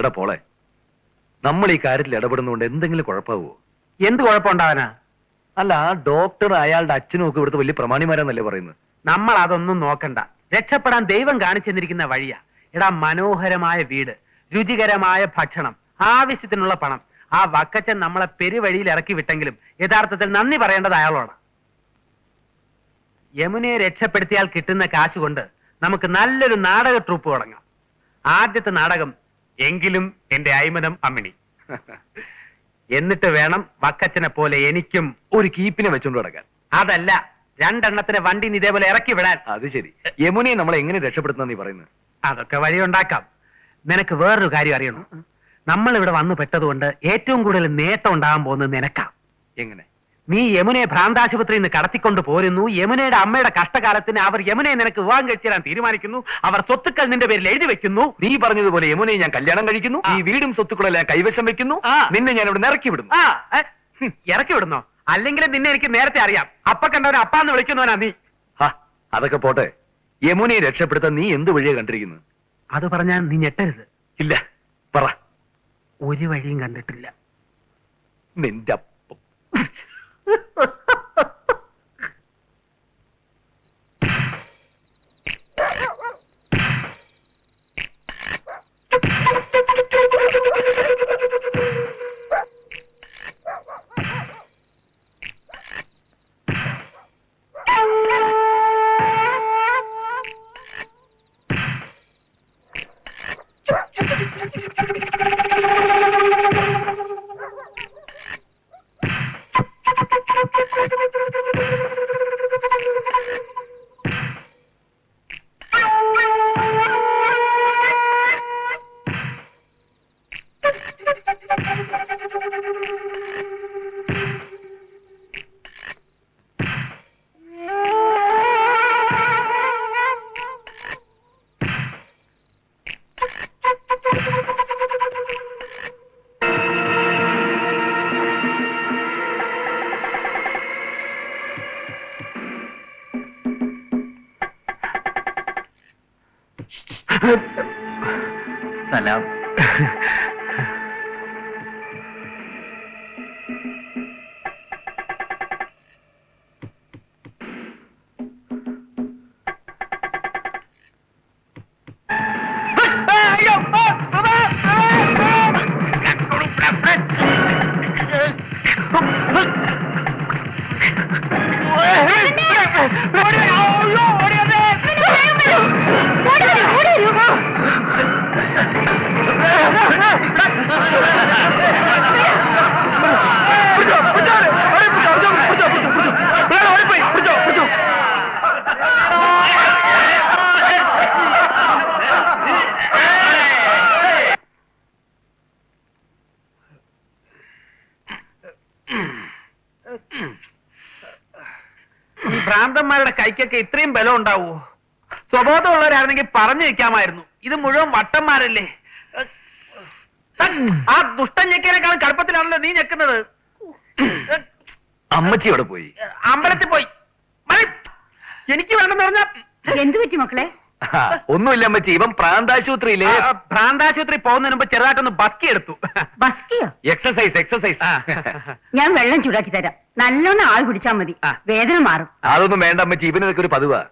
എടാ പോളെ, നമ്മൾ ഈ കാര്യത്തിൽ ഇടപെടുന്നതുകൊണ്ട് എന്തെങ്കിലും കുഴപ്പമാവോ? എന്ത് കുഴപ്പമുണ്ടാവാനാ? അല്ല, ആ ഡോക്ടർ അയാളുടെ അച്ഛനും ഒക്കെ ഇവിടുത്തെ വലിയ പ്രമാണിമാരാന്നല്ലേ പറയുന്നത്. നമ്മൾ അതൊന്നും നോക്കണ്ട. രക്ഷപ്പെടാൻ ദൈവം കാണിച്ചെന്നിരിക്കുന്ന വഴിയാ. എടാ, മനോഹരമായ വീട്, രുചികരമായ ഭക്ഷണം, ആവശ്യത്തിനുള്ള പണം. ആ വക്കച്ചൻ നമ്മളെ പെരുവഴിയിൽ ഇറക്കി വിട്ടെങ്കിലും യഥാർത്ഥത്തിൽ നന്ദി പറയേണ്ടത് അയാളോടാ. യമുനയെ രക്ഷപ്പെടുത്തിയാൽ കിട്ടുന്ന കാശ് കൊണ്ട് നമുക്ക് നല്ലൊരു നാടക ട്രൂപ്പ് തുടങ്ങാം. ആദ്യത്തെ നാടകം എങ്കിലും എന്റെ അയ്മനം അമ്മിണി. എന്നിട്ട് വേണം വക്കച്ചനെ പോലെ എനിക്കും ഒരു കീപ്പിനെ വെച്ചോണ്ട് കിടക്കാൻ. അതല്ല, രണ്ടെണ്ണത്തിന് വണ്ടി ഇതേപോലെ ഇറക്കി വിടാൻ. അത് ശരി. യമുനയെ നമ്മളെ എങ്ങനെ രക്ഷപ്പെടുത്തുന്ന നീ പറയുന്നത്? അതൊക്കെ വഴിയുണ്ടാക്കാം. നിനക്ക് വേറൊരു കാര്യം അറിയണം. നമ്മൾ ഇവിടെ വന്നു പെട്ടതുകൊണ്ട് ഏറ്റവും കൂടുതൽ നേട്ടം ഉണ്ടാകാൻ പോകുന്നത് നിനക്കാ. എങ്ങനെ? നീ യമുനയെ ഭ്രാന്താശുപത്രിയിൽ നിന്ന് കടത്തിക്കൊണ്ട് പോരുന്നു. യമുനയുടെ അമ്മയുടെ കഷ്ടകാലത്തിന് അവർ യമുനയെ നിനക്ക് വിവാഹം കഴിച്ചു തരാൻ തീരുമാനിക്കുന്നു. അവർ സ്വത്തുക്കൾ നിന്റെ പേരിൽ എഴുതി വെക്കുന്നു. നീ പറഞ്ഞതുപോലെ യമുനയെ ഞാൻ കല്യാണം കഴിക്കുന്നു, ഈ വീടും സ്വത്തുക്കളെല്ലാം കൈവശം വെക്കുന്നു, നിന്നെ ഞാൻ ഇവിടെ ഇറക്കി വിടുന്നു. ഇറക്കി വിടുന്നോ? അല്ലെങ്കിൽ നിന്നെ എനിക്ക് നേരത്തെ അറിയാം. അപ്പ കണ്ടവനെ അപ്പാന്ന് വിളിക്കുന്നവനാ നീ. അതൊക്കെ പോട്ടെ, യമുനയെ രക്ഷപ്പെടുത്താൻ നീ എന്ത് വഴിയാ കണ്ടിരിക്കുന്നത്? അത് പറഞ്ഞാൽ നീ ഞെട്ടരുത്. ഇല്ല, പറ. ഒരു വഴിയും കണ്ടിട്ടില്ല. നിന്റെ അപ്പം. സലാം. ഈ ഭ്രാന്തന്മാരുടെ കൈക്കൊക്കെ ഇത്രയും ബലം ഉണ്ടാവോ? സ്വബോധമുള്ളവരായിരുന്നെങ്കിൽ പറഞ്ഞു നിൽക്കാമായിരുന്നു. ഇത് മുഴുവൻ വട്ടന്മാരല്ലേ. ആ ദുഷ്ടൻ ഞെക്കിനേക്കാളും കടുപ്പത്തിലാണല്ലോ നീ ഞെക്കുന്നത്. അമ്മച്ചി അവിടെ പോയി. അമ്പലത്തിൽ പോയി. എനിക്ക് വേണമെന്ന് പറഞ്ഞ എന്തു പറ്റി മക്കളെ? ഒന്നുമില്ല അമ്മച്ചി, ഇവൻ പ്രാന്താശുപത്രിയിലെ ഭ്രാന്താശുപത്രി പോകുന്നതിന് മുമ്പ് ചെറുതായിട്ടൊന്ന് ബസ്കി എടുത്തു. ബസ്കിയോ? എക്സസൈസ്. ഞാൻ വെള്ളം ചൂടാക്കി തരാം. നല്ലോണം ആൾ പിടിച്ചാൽ മതി, വേദന മാറും. അതൊന്നും വേണ്ട അമ്മച്ചി, ഇവനൊക്കെ ഒരു പതിവാ.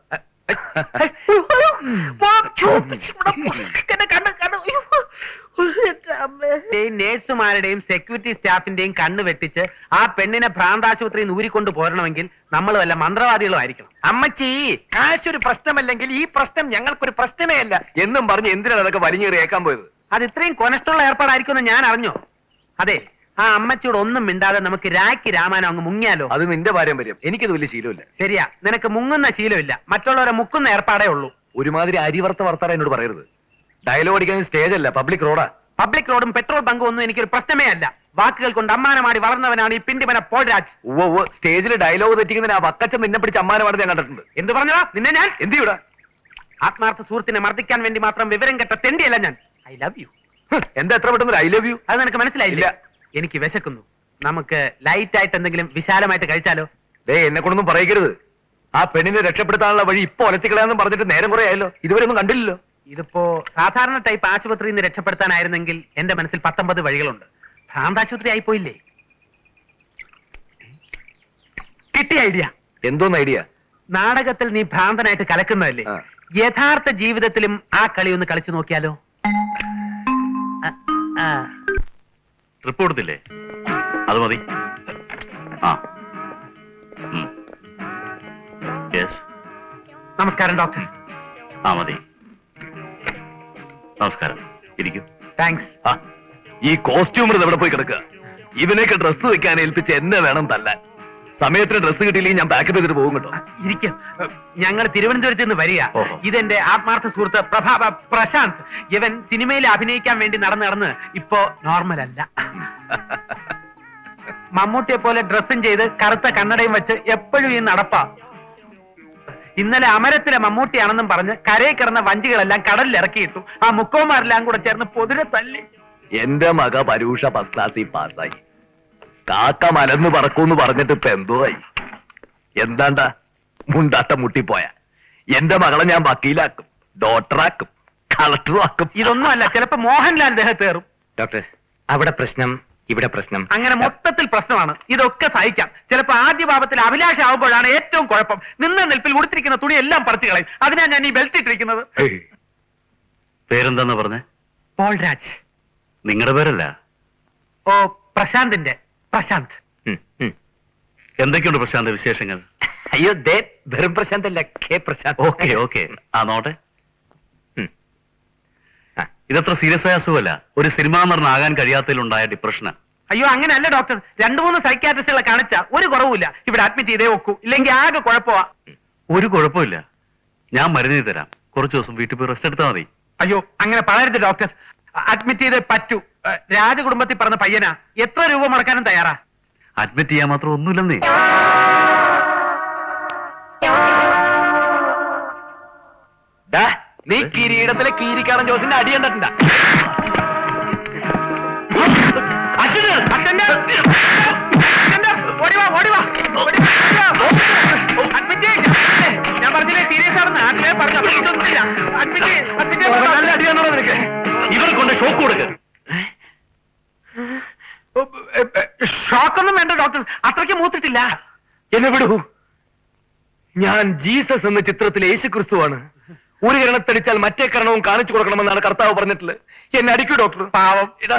നേഴ്സുമാരുടെയും സെക്യൂരിറ്റി സ്റ്റാഫിന്റെയും കണ്ണ് വെട്ടിച്ച് ആ പെണ്ണിനെ ഭ്രാന്താശുപത്രിയിൽ നിന്ന് ഊരിക്കൊണ്ട് പോരണമെങ്കിൽ നമ്മൾ വല്ല മന്ത്രവാദികളും ആയിരിക്കണം. അമ്മച്ചി, കാശൊരു പ്രശ്നമല്ലെങ്കിൽ ഈ പ്രശ്നം ഞങ്ങൾക്കൊരു പ്രശ്നമേ അല്ല എന്നും പറഞ്ഞ് എന്തിനാണ് അതൊക്കെ വലിഞ്ഞേറി ഏക്കാൻ പോയത്? അത് ഇത്രയും കൊനഷ്ടമുള്ള ഏർപ്പാടായിരിക്കുമെന്ന് ഞാൻ അറിഞ്ഞോ? അതെ, ആ അമ്മച്ചിയോട് ഒന്നും മിണ്ടാതെ നമുക്ക് രാഖി രാമായണം അങ്ങ് മുങ്ങിയാലോ? അത് നിന്റെ പാരമ്പര്യം, എനിക്കത് വലിയ ശീലമില്ല. ശരിയാ, നിനക്ക് മുങ്ങുന്ന ശീലമില്ല, മറ്റുള്ളവരെ മുക്കുന്ന ഏർപ്പാടേ ഉള്ളൂ. ഒരുമാതിരി അരിവർത്ത വർത്താറ എന്നോട് പറയരുത്. ഡയലോഗ് അടിക്കാൻ സ്റ്റേജ് അല്ല, പബ്ലിക് റോഡാ. പബ്ലിക് റോഡും പെട്രോൾ ബങ്കും ഒന്നും എനിക്കൊരു പ്രശ്നമേ അല്ല. വാക്കുകൾ കൊണ്ട് അമ്മാനമാടി വളർന്നവനാണ് ഈ പിണ്ടിമന പോൾരാജ്. സ്റ്റേജിൽ ഡയലോഗ് തെറ്റിക്കുന്നതിന് ആ വക്കച്ചൻ നിന്നെ പിടിച്ച് അമ്മാനമാടി ഞാൻ കണ്ടിട്ടുണ്ട്. എന്ത് പറഞ്ഞതാ നിന്നെ ഞാൻ? എന്ത് ചെയ്യൂടാ? ആത്മാർത്ഥ സുഹൃത്തിനെ മർദ്ദിക്കാൻ വേണ്ടി മാത്രം വിവരം കെട്ട തെണ്ടിയല്ല ഞാൻ. I love you. എന്താ എത്ര പെട്ടെന്ന് ഐ ലവ് യു? അത് നിനക്ക് മനസ്സിലായില്ല. എനിക്ക് വിശക്കുന്നു. നമുക്ക് ലൈറ്റ് ആയിട്ട് എന്തെങ്കിലും വിശാലമായിട്ട് കഴിച്ചാലോ? എന്നെ കൊണ്ടൊന്നും പറയരുത്. ആ പെണ്ണിനെ രക്ഷപ്പെടുത്താനുള്ള വഴി ഇപ്പൊ ഒലത്തിക്കളയാന്ന് പറഞ്ഞിട്ട് നേരം കുറെ ആയല്ലോ, ഇതുവരെ ഒന്നും കണ്ടില്ലല്ലോ. ഇതിപ്പോ സാധാരണ ടൈപ്പ് ആശുപത്രിയിൽ നിന്ന് രക്ഷപ്പെടുത്താനായിരുന്നെങ്കിൽ എന്റെ മനസ്സിൽ 19 വഴികളുണ്ട്. ഭ്രാന്താശുപത്രി ആയിപ്പോയില്ലേ? കിട്ടിയ ഐഡിയ. എന്തോന്ന് ഐഡിയ? നാടകത്തിൽ നീ ഭ്രാന്തനായിട്ട് കലക്കുന്നതല്ലേ, യഥാർത്ഥ ജീവിതത്തിലും ആ കളി ഒന്ന് കളിച്ചു നോക്കിയാലോ? ട്രിപ്പ് കൊടുത്തില്ലേ? അത് മതി. ആ യെസ്. നമസ്കാരം ഡോക്ടർ. ആ മതി. നമസ്കാരം. ഇരിക്കൂ. താങ്ക്സ്. ഈ കോസ്റ്റ്യൂമർ എവിടെ പോയി കിടക്കുക? ഇവനെയൊക്കെ ഡ്രസ്സ് വെക്കാൻ ഏൽപ്പിച്ച് എന്നെ വേണം തല്ലാൻ. സമയത്തിന് ഡ്രസ്സ് കിട്ടിയില്ലെങ്കിൽ ഞാൻ ബാക്കപ്പ് ചെയ്തിട്ട് പോകും കേട്ടോ. ഇരിക്കും. ഞങ്ങൾ തിരുവനന്തപുരത്ത് നിന്ന് വരിക. ഇതെന്റെ ആത്മാർത്ഥ സുഹൃത്ത് പ്രശാന്ത്. ഇവൻ സിനിമയിൽ അഭിനയിക്കാൻ വേണ്ടി നടന്ന് ഇപ്പോ നോർമൽ അല്ല. മമ്മൂട്ടിയെ പോലെ ഡ്രസ്സും ചെയ്ത് കറുത്ത കണ്ണടയും വെച്ച് എപ്പോഴും ഈ നടപ്പാ. ഇന്നലെ അമരത്തിലെ മമ്മൂട്ടിയാണെന്നും പറഞ്ഞ് കരയിൽ കിടന്ന വഞ്ചികളെല്ലാം കടലിൽ ഇറക്കിയിട്ടു. ആ മുക്കോമാരെല്ലാം കൂടെ ചേർന്ന് പൊതിരെ തല്ലി. എന്റെ മക പരൂഷ ഫസ്റ്റ് ക്ലാസ്സിൽ പാസ്സായി. കാക്ക മലന്ന് പറക്കൂന്ന് പറഞ്ഞിട്ട് ഇപ്പൊ എന്തോ ആയി. എന്താണ്ടാ മുണ്ടാട്ടം മുട്ടിപ്പോയ എന്റെ മകളെ ഞാൻ വക്കീലാക്കും, ഡോക്ടറാക്കും, കളക്ടറും ആക്കും. ഇതൊന്നും അല്ല, ചിലപ്പോ മോഹൻലാൽ ദേഹത്തേറും. ഡോക്ടർ, അവിടെ പ്രശ്നം, ഇവിടെ പ്രശ്നം, അങ്ങനെ മൊത്തത്തിൽ പ്രശ്നമാണ്. ഇതൊക്കെ സഹിക്കാം. ചിലപ്പോ ആദ്യ ഭാവത്തിൽ അഭിലാഷ ആവുമ്പോഴാണ് ഏറ്റവും കുഴപ്പം. നിന്ന നിൽപ്പിൽ ഉടുത്തിരിക്കുന്ന തുണി എല്ലാം പറിച്ചു കളയും. അതിനാ ഞാൻ ഈ ബെൽറ്റ് ഇട്ടിരിക്കുന്നത്. പേരെന്താന്ന് പറഞ്ഞേ? പോൾരാജ്. നിങ്ങളുടെ പേരല്ല? ഓ, പ്രശാന്തിന്റെ. പ്രശാന്ത്. എന്തൊക്കെയുണ്ട് പ്രശാന്ത് വിശേഷങ്ങൾ? അയ്യോ ദേ വെറും പ്രശാന്ത് അല്ല, കെ പ്രശാന്ത്. Okay okay. ആ നോട്ടെ. ഇതത്ര സീരിയസ് ആയ അസുഖമല്ല. ഒരു സിനിമാ നടനാകാൻ കഴിയാത്തതിലുണ്ടായ ഡിപ്രഷനാ. അയ്യോ അങ്ങനെയല്ല ഡോക്ടർ. 2-3 സൈക്യാട്രിസ്റ്റുകളെ കാണിച്ച ഒരു കുറവുമില്ല. ഇവിടെ അഡ്മിറ്റ് ചെയ്തേ ഒക്കൂ, ഇല്ലെങ്കിൽ ആകെ കുഴപ്പമാ. ഒരു കുഴപ്പമില്ല. ഞാൻ മരുന്ന് തരാം. കുറച്ച് ദിവസം വീട്ടിൽ പോയി റെസ്റ്റ് എടുത്താൽ മതി. അയ്യോ അങ്ങനെ പറയരുത് ഡോക്ടർ. അഡ്മിറ്റ് ചെയ്തേ പറ്റൂ. രാജകുടുംബത്തിൽ പറഞ്ഞ പയ്യനാ. എത്ര രൂപ മുടക്കാനും തയ്യാറാ. അഡ്മിറ്റ് ചെയ്യാൻ മാത്രം ഒന്നുമില്ലെന്നേ. നീ കിരീടത്തിലെ കീരിക്കാടൻ ജോസിന്റെ അടി കണ്ടിട്ടുണ്ടാ? ഞാൻ പറഞ്ഞില്ലേ സീരിയസ് ആണെന്ന്. നല്ല അടിയാണോ നിനക്ക്? ഇവരെ കൊണ്ട് ഷോക്ക് കൊടുക്കുക. ഷോക്കൊന്നും വേണ്ട ഡോക്ടർ, അത്രയ്ക്ക് മൂത്തിട്ടില്ല. എന്നെ വിടൂ. ഞാൻ ജീസസ് എന്ന ചിത്രത്തിലെ യേശു ക്രിസ്തുവാണ്. ഒരു കരണത്തടിച്ചാൽ മറ്റേ കരണവും കാണിച്ചു കൊടുക്കണമെന്നാണ് കർത്താവ് പറഞ്ഞിട്ടുള്ളത്. എന്നെ അടിക്കൂ ഡോക്ടർ. പാവം. ഇതാ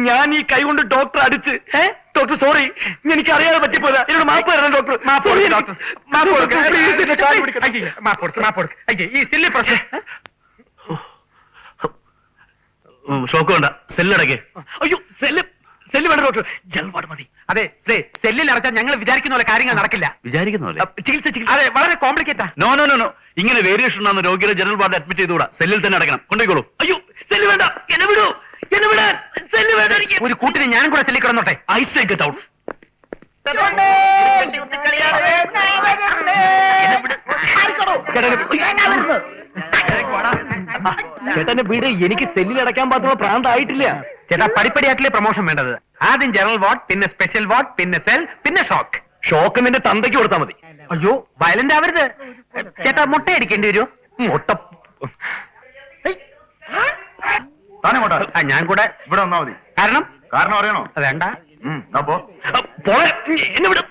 ഞാൻ ഈ കൈ കൊണ്ട് ഡോക്ടർ അടിച്ച്. ഡോക്ടർ സോറി, എനിക്ക് അറിയാതെ പറ്റിപ്പോരാ. എന്നോട് മാപ്പ് തരണം ഡോക്ടർ. ഈ സില്ലി പ്രശ്നം. ഷോക്ക് വേണ്ട, സെല്ലടക്കേ. അയ്യോ സെല്ല് വേണ്ട ഡോക്ടർ, ജൽവാട് മതി. അതെ, സെല്ലിൽ അടച്ചാൽ ഞങ്ങൾ വിചാരിക്കുന്ന പോലെ കാര്യങ്ങൾ നടക്കില്ല. വിചാരിക്കുന്ന പോലെ? ചികിത്സ അതെ, വളരെ കോംപ്ലിക്കേറ്റാ. No no no no. ഇങ്ങനെ വേരിയേഷൻ ഉണ്ടാകുന്ന രോഗികളെ ജനറൽ വാർഡ് അഡ്മിറ്റ് ചെയ്തുകൂടാ. സെല്ലിൽ തന്നെ അടക്കണം. കൊണ്ടുപോയിക്കോളൂ. അയ്യോ സെല്ല് വേണ്ട, എന്നെ വിടൂ. എന്നെ വിടാൻ സെല്ല് വേണ്ട എനിക്ക്. ഒരു കൂട്ടിന് ഞാനും കൂടെ സെല്ലിൽ കിടന്നോട്ടെ. I say get out. ചേട്ടന്റെ വീട് എനിക്ക് സെല്ലിൽ അടയ്ക്കാൻ പാത്തുള്ള പ്രാന്തായിട്ടില്ല. ചേട്ടാ, പടിപ്പടിയായിട്ടില്ലേ പ്രൊമോഷൻ വേണ്ടത്? ആദ്യം ജനറൽ വാർഡ്, പിന്നെ സ്പെഷ്യൽ വാർഡ്, പിന്നെ സെൽ, പിന്നെ ഷോക്ക്. ഷോക്ക് നിന്റെ തന്തയ്ക്ക് കൊടുത്താൽ മതി. അയ്യോ വയലന്റ് ആവരുത് ചേട്ടാ. മുട്ട അടിക്കേണ്ടി വരുമോ? മുട്ട ഞാൻ കൂടെ ഇവിടെ വന്നാ മതി. കാരണം കാരണം അറിയണോ? വേണ്ട. അപ്പോ എന്നെ വിടും.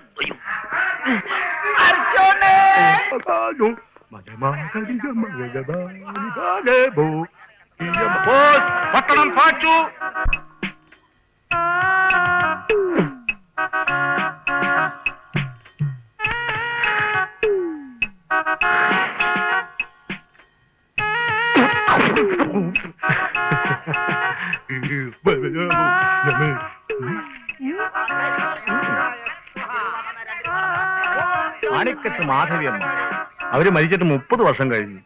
പട്ടണം പാച്ചു. മാണിക്കത്ത് മാധവിയമ്മ, അവര് മരിച്ചിട്ട് 30 വർഷം കഴിഞ്ഞു.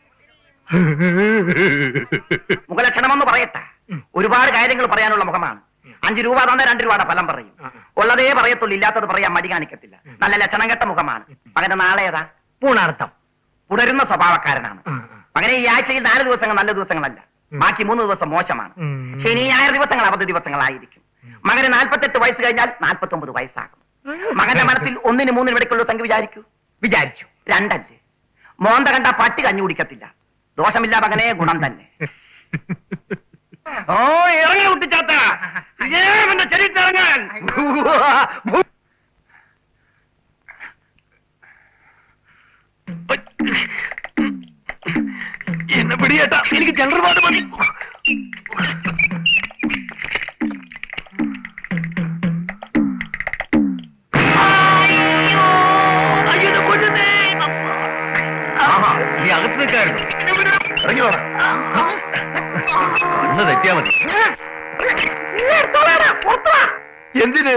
മുഖലക്ഷണമെന്ന് പറയട്ടെ. ഒരുപാട് കാര്യങ്ങൾ പറയാനുള്ള മുഖമാണ്. 5 രൂപ തന്ന 2 രൂപയുടെ ഫലം പറയും. ഉള്ളതേ പറയത്തുള്ളൂ, ഇല്ലാത്തത് പറയാൻ മടി കാണിക്കത്തില്ല. നല്ല ലക്ഷണം കെട്ട മുഖമാണ്. മകന്റെ നാളെ ഏതാ? പൂണാർത്ഥം. പുണരുന്ന സ്വഭാവക്കാരനാണ്. മകനെ ഈ ആഴ്ചയിൽ 4 ദിവസങ്ങൾ നല്ല ദിവസങ്ങളല്ല, ബാക്കി 3 ദിവസം മോശമാണ്. ശനി ഞായർ ദിവസങ്ങൾ അവധി ദിവസങ്ങളായിരിക്കും. മകന് 48 വയസ്സ് കഴിഞ്ഞാൽ 49 വയസ്സാകും. മകന്റെ മനസ്സിൽ 1-ന് 3-ന് ഇടയ്ക്കുള്ള സംഖ്യ വിചാരിച്ചു. 2 മോന്ത കണ്ട പട്ടി കഞ്ഞു കുടിക്കത്തില്ല. ദോഷമില്ല മകനെ, ഗുണം തന്നെ. ഓ ഇറങ്ങി കുട്ടിച്ചാത്ത, ശരീരത്തിറങ്ങാൻ. എന്നെ പിടിയേട്ടാ, എനിക്ക് ജനറൽ വാർഡ് മതി. നീ അകത്ത് നിൽക്കായിരുന്നു. ഇറങ്ങി വാ. ഒന്ന് തെറ്റിയാ മതി. എന്തിന്?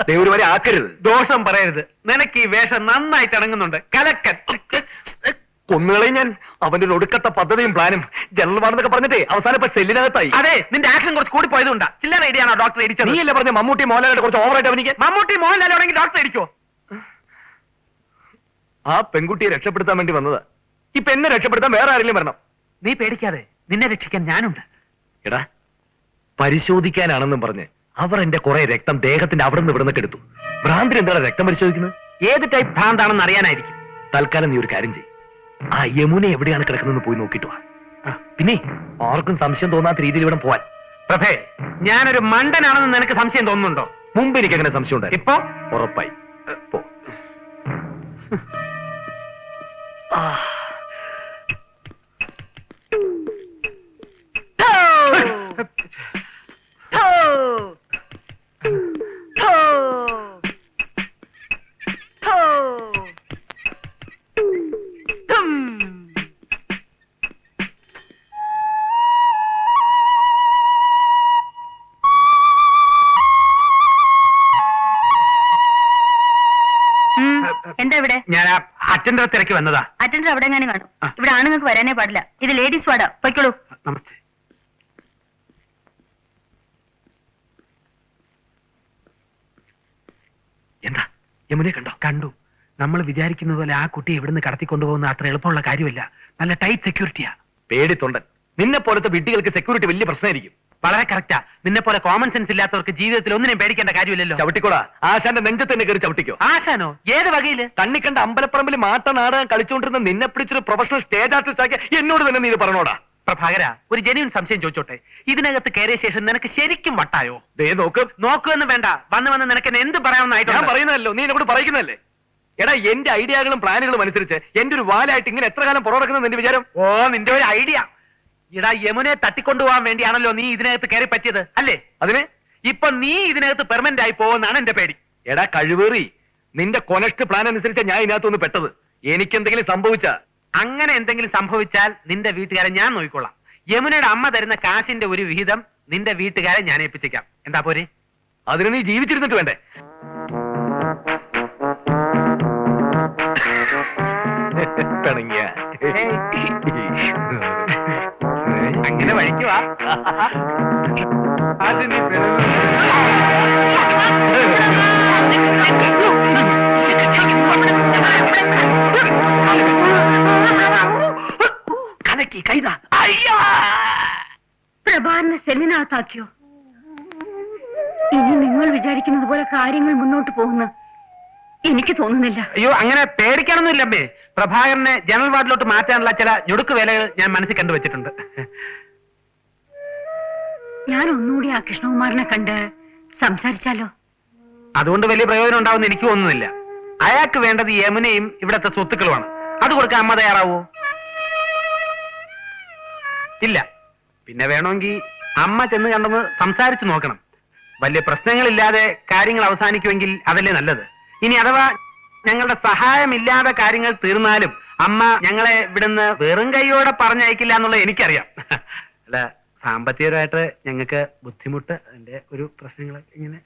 ദൈവം ആക്കരുത്. ദോഷം പറയരുത്. നിനക്ക് ഈ വേഷം നന്നായിട്ട് ഇണങ്ങുന്നുണ്ട്. കലക്കൻ. കൊന്നുകളെ ഞാൻ. അവന്റെ ഒരു ഒടുക്കത്തെ പദ്ധതിയും പ്ലാനും ജനറൽ വാർഡെന്നൊക്കെ പറഞ്ഞിട്ടേ അവസാനം ഇപ്പൊ സെല്ലിനകത്തായി. അതെ, നിന്റെ ആക്ഷൻ കുറച്ച് കൂടി പോയതുകൊണ്ടാ. ചില്ലറ ഐഡിയാണോ ഡോക്ടർ ഇടിച്ചത്? നീയല്ലേ പറഞ്ഞ മമ്മൂട്ടി മോഹൻലാലിന്റെ കുറച്ച് ഓവറായിട്ട് അവനിക്ക്. മമ്മൂട്ടി മോഹൻലാലാണെങ്കിൽ ഡോക്ടർ ഇടിക്കോ? ആ പെൺകുട്ടിയെ രക്ഷപ്പെടുത്താൻ വേണ്ടി വന്നതാ. ഇപ്പൊ എന്നെ രക്ഷപ്പെടുത്താൻ വേറെ ആരെങ്കിലും വരണം. നീ പേടിക്കാതെ, നിന്നെ രക്ഷിക്കാൻ ഞാനുണ്ട്. എടാ, പരിശോധിക്കാനാണെന്നും പറഞ്ഞ് അവർ എന്റെ കുറെ രക്തം ദേഹത്തിന്റെ അവിടെ നിന്ന് ഇവിടുന്ന് എടുത്തു. ഭ്രാന്തിന് എന്താണ് രക്തം പരിശോധിക്കുന്നത്? ഏത് ടൈപ്പ് ഭ്രാന്താണെന്ന് അറിയാനായിരിക്കും. തൽക്കാലം നീ ഒരു കാര്യം ചെയ്യും, ആ യമുന എവിടെയാണ് കിടക്കുന്നതെന്ന് പോയി നോക്കിയിട്ട് വാ. പിന്നെ ആർക്കും സംശയം തോന്നാത്ത രീതിയിൽ ഇവിടെ പോവാൻ. പ്രഭേ, ഞാനൊരു മണ്ടനാണെന്ന് നിനക്ക് സംശയം തോന്നുന്നുണ്ടോ? മുമ്പ് എനിക്ക് അങ്ങനെ സംശയം ഉണ്ടായി. ഇപ്പൊ ഉറപ്പായി. പോ. എന്താ ഇവിടെ? ഞാൻ അറ്റൻഡർ തിരക്കി വന്നതാ. അറ്റൻഡർ അവിടെ എങ്ങനെ കാണും? ഇവിടെ ആണുങ്ങൾക്ക് വരാനേ പാടില്ല. ഇത് ലേഡീസ് വാർഡാ. പൊയ്ക്കോളൂ. നമസ്തേ. എന്താ യമുനെ കണ്ടോ? കണ്ടു. നമ്മൾ വിചാരിക്കുന്ന പോലെ ആ കുട്ടിയെ ഇവിടുന്ന് കടത്തിക്കൊണ്ടുപോകുന്ന അത്ര എളുപ്പമുള്ള കാര്യമല്ല. നല്ല ടൈറ്റ് സെക്യൂരിറ്റിയാ. പേടി തൊണ്ടൻ. നിന്നെ പോലത്തെ വിഡ്ഢികൾക്ക് സെക്യൂരിറ്റി വലിയ പ്രശ്നമായിരിക്കും. വളരെ കറക്റ്റാ. നിന്നെ പോലെ കോമൺ സെൻസ് ഇല്ലാത്തവർക്ക് ജീവിതത്തിൽ ഒന്നിനും പേടിക്കേണ്ട കാര്യമില്ലല്ലോ. ചവിട്ടിക്കോടാ. ആശാന്റെ നെഞ്ചത്ത് തന്നെ കയറി ചവിട്ടിക്കോ. ആശാനോ? ഏത് വകയില്? കണ്ണിക്കണ്ട അമ്പലപ്പറമ്പിൽ മാട്ട നാടകം കളിച്ചുകൊണ്ടിരുന്ന നിന്നെ പിടിച്ചൊരു പ്രൊഫഷണൽ സ്റ്റേജ് ആർട്ടിസ്റ്റ് ആക്കി എന്നോട് തന്നെ നീ ഇത് പറഞ്ഞോടാ. പ്രഭാകര, ഒരു ജെന്യൂൻ സംശയം ചോദിച്ചോട്ടെ. ഇതിനകത്ത് കയറിയ ശേഷം നിനക്ക് ശരിക്കും വട്ടായോ? ദേ നോക്ക്. നോക്കുമെന്ന് വേണ്ട. വന്ന് നിനക്ക് എന്നെ എന്ത് ഞാൻ പറയാമെന്നായിട്ട് പറയുന്നതല്ലോ, നീ എന്നോട് പറയുന്നതല്ലേ. എടാ, എന്റെ ഐഡിയകളും പ്ലാനുകളും അനുസരിച്ച് എന്റെ ഒരു വാലായിട്ട് ഇങ്ങനെ എത്ര കാലം പുറകിക്കുന്നത് നിന്റെ വിചാരം? ഓ, നിന്റെ ഒരു ഐഡിയ. ഇടാ, യമുനെ തട്ടിക്കൊണ്ടുപോകാൻ വേണ്ടിയാണല്ലോ നീ ഇതിനകത്ത് കയറി പറ്റിയത്, അല്ലേ? അതിന് ഇപ്പൊ നീ ഇതിനകത്ത് പെർമനന്റ് ആയി പോകുമെന്നാണ് എന്റെ പേടി. എടാ കഴിവേറി, നിന്റെ കൊനസ്റ്റ് പ്ലാൻ അനുസരിച്ച് ഞാൻ ഇതിനകത്തൊന്ന് പെട്ടത്. എനിക്കെന്തെങ്കിലും സംഭവിച്ച അങ്ങനെ എന്തെങ്കിലും സംഭവിച്ചാൽ നിന്റെ വീട്ടുകാരെ ഞാൻ നോക്കിക്കൊള്ളാം. യമുനയുടെ അമ്മ തരുന്ന കാശിന്റെ ഒരു വിഹിതം നിന്റെ വീട്ടുകാരെ ഞാൻ ഏൽപ്പിച്ചേക്കാം. എന്താ പോരെ? അതിന് നീ ജീവിച്ചിരുന്നിട്ട് വേണ്ടേ? പിണങ്ങിയ അങ്ങനെ വഴിക്കുവാ. അത് നീ കലക്കി കൈതാ. പ്രഭാറിനെ സെല്ലിനകത്താക്കിയോ? ഇനി നിങ്ങൾ വിചാരിക്കുന്നത് പോലെ കാര്യങ്ങൾ മുന്നോട്ട് പോകുന്ന എനിക്ക് തോന്നുന്നില്ല. അയ്യോ, അങ്ങനെ പേടിക്കാനൊന്നുമില്ലമ്മേ. പ്രഭാകരനെ ജനറൽ വാർഡിലോട്ട് മാറ്റാനുള്ള ചില ഞൊടുക്ക് വേലകൾ ഞാൻ മനസ്സിൽ കണ്ടുവച്ചിട്ടുണ്ട്. ഞാൻ ഒന്നുകൂടി ആ കൃഷ്ണകുമാറിനെ കണ്ട് സംസാരിച്ചാലോ? അതുകൊണ്ട് വലിയ പ്രയോജനം ഉണ്ടാവുമെന്ന് എനിക്ക് തോന്നുന്നില്ല. അയാൾക്ക് വേണ്ടത് യമുനയും ഇവിടത്തെ സ്വത്തുക്കളുമാണ്. അത് കൊടുക്കാൻ അമ്മ തയ്യാറാവോ? ഇല്ല. പിന്നെ വേണമെങ്കിൽ അമ്മ ചെന്ന് കണ്ടെന്ന് സംസാരിച്ചു നോക്കണം. വലിയ പ്രശ്നങ്ങളില്ലാതെ കാര്യങ്ങൾ അവസാനിക്കുമെങ്കിൽ അതല്ലേ നല്ലത്. ഇനി അഥവാ ഞങ്ങളുടെ സഹായമില്ലാതെ കാര്യങ്ങൾ തീർന്നാലും അമ്മ ഞങ്ങളെ ഇവിടുന്ന് വെറും കൈയോടെ പറഞ്ഞയക്കില്ല എന്നുള്ളത് എനിക്കറിയാം. അല്ല, സാമ്പത്തികമായിട്ട് ഞങ്ങൾക്ക് ബുദ്ധിമുട്ട്, അതിന്റെ ഒരു പ്രശ്നങ്ങൾ ഇങ്ങനെ